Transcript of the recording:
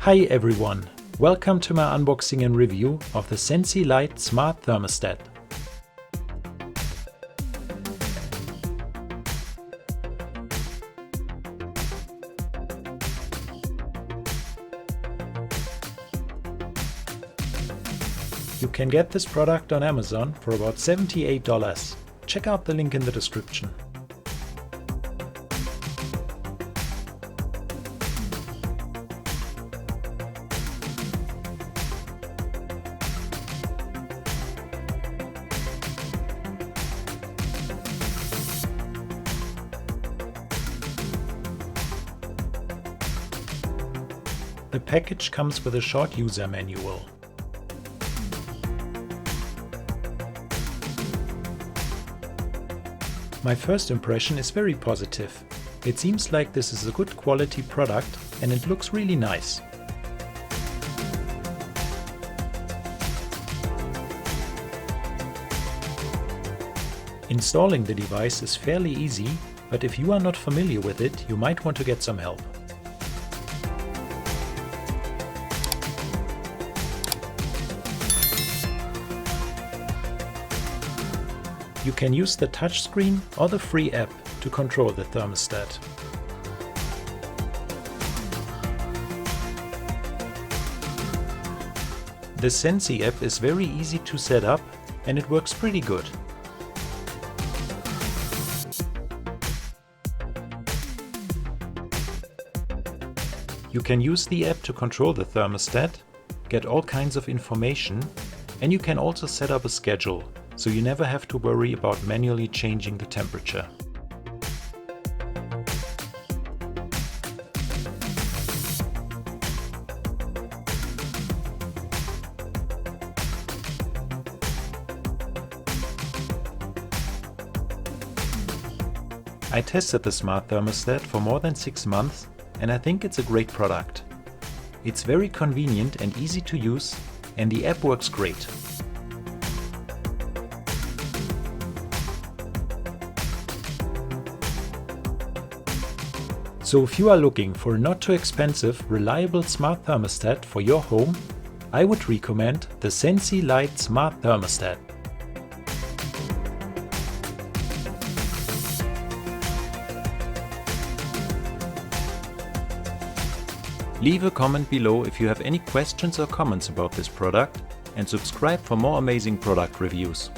Hi everyone, welcome to my unboxing and review of the Sensi Lite Smart Thermostat. You can get this product on Amazon for about $78. Check out the link in the description. The package comes with a short user manual. My first impression is very positive. It seems like this is a good quality product and it looks really nice. Installing the device is fairly easy, but if you are not familiar with it, you might want to get some help. You can use the touchscreen or the free app to control the thermostat. The Sensi app is very easy to set up and it works pretty good. You can use the app to control the thermostat, get all kinds of information, and you can also set up a schedule, so you never have to worry about manually changing the temperature. I tested the smart thermostat for more than 6 months and I think it's a great product. It's very convenient and easy to use, and the app works great. So if you are looking for a not too expensive, reliable smart thermostat for your home, I would recommend the Sensi Lite Smart Thermostat. Leave a comment below if you have any questions or comments about this product, and subscribe for more amazing product reviews.